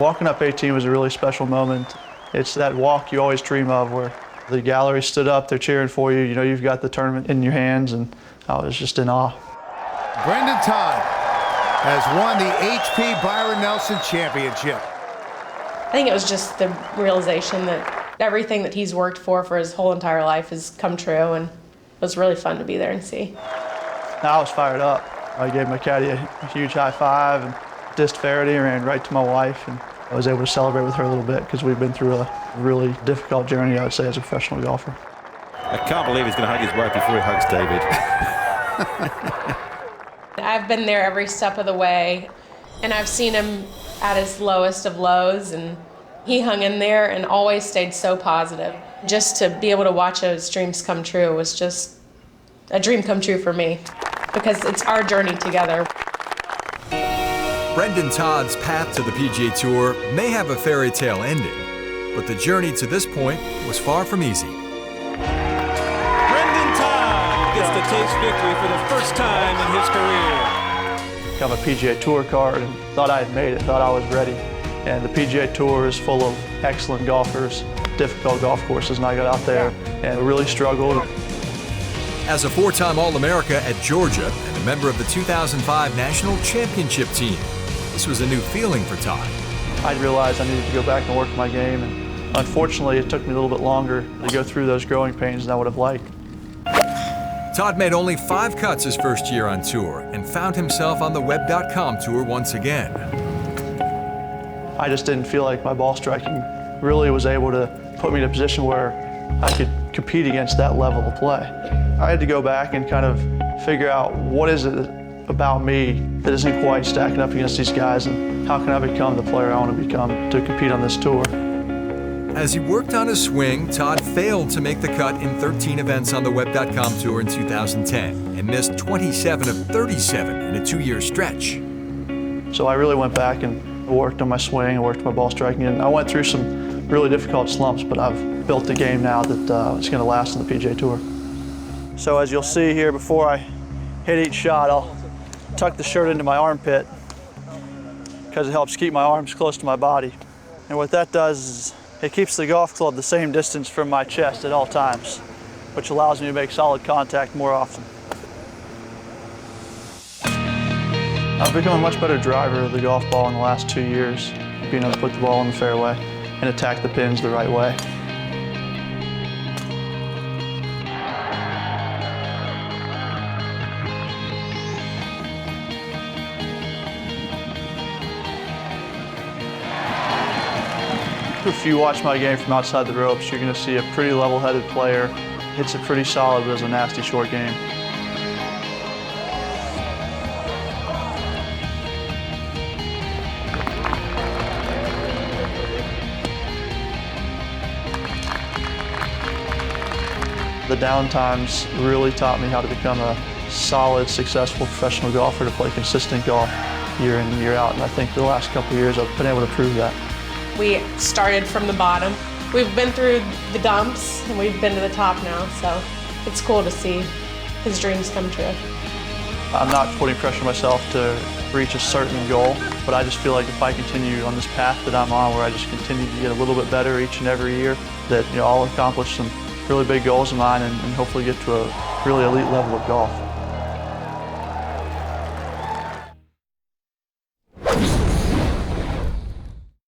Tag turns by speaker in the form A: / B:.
A: Walking up 18 was a really special moment. It's that walk you always dream of where the gallery stood up, they're cheering for you, you know you've got the tournament in your hands, and I was just in awe.
B: Brendon Todd has won the HP Byron Nelson Championship.
C: I think it was just the realization that everything that he's worked for his whole entire life has come true, and it was really fun to be there and see.
A: I was fired up. I gave my caddy a huge high five and dissed Faraday and ran right to my wife, and I was able to celebrate with her a little bit because we've been through a really difficult journey, I would say, as a professional golfer.
D: I can't believe he's going to hug his wife before he hugs David.
C: I've been there every step of the way, and I've seen him at his lowest of lows, and he hung in there and always stayed so positive. Just to be able to watch his dreams come true was just a dream come true for me, because it's our journey together.
E: Brendon Todd's path to the PGA Tour may have a fairy tale ending, but the journey to this point was far from easy.
F: Brendon Todd gets to taste victory for the first time in his career.
A: Got my PGA Tour card and thought I had made it, thought I was ready. And the PGA Tour is full of excellent golfers, difficult golf courses, and I got out there and really struggled.
E: As a four-time All-America at Georgia and a member of the 2005 National Championship team, this was a new feeling for Todd.
A: I realized I needed to go back and work my game, and unfortunately it took me a little bit longer to go through those growing pains than I would have liked.
E: Todd made only 5 cuts his first year on tour and found himself on the Web.com tour once again.
A: I just didn't feel like my ball striking really was able to put me in a position where I could compete against that level of play. I had to go back and kind of figure out what is it about me that isn't quite stacking up against these guys, and how can I become the player I want to become to compete on this tour.
E: As he worked on his swing, Todd failed to make the cut in 13 events on the Web.com tour in 2010 and missed 27 of 37 in a 2-year stretch.
A: So I really went back and worked on my swing and worked my ball striking, and I went through some really difficult slumps, but I've built a game now that is going to last on the PGA Tour. So as you'll see here, before I hit each shot, I'll tuck the shirt into my armpit because it helps keep my arms close to my body. And what that does is it keeps the golf club the same distance from my chest at all times, which allows me to make solid contact more often. I've become a much better driver of the golf ball in the last 2 years, being able to put the ball in the fairway and attack the pins the right way. If you watch my game from outside the ropes, you're going to see a pretty level-headed player. Hits it pretty solid, but has a nasty short game. The downtimes really taught me how to become a solid, successful professional golfer, to play consistent golf year in and year out, and I think the last couple of years I've been able to prove that.
C: We started from the bottom. We've been through the dumps, and we've been to the top now, so it's cool to see his dreams come true.
A: I'm not putting pressure on myself to reach a certain goal, but I just feel like if I continue on this path that I'm on, where I just continue to get a little bit better each and every year, that I'll accomplish some really big goals of mine and hopefully get to a really elite level of golf.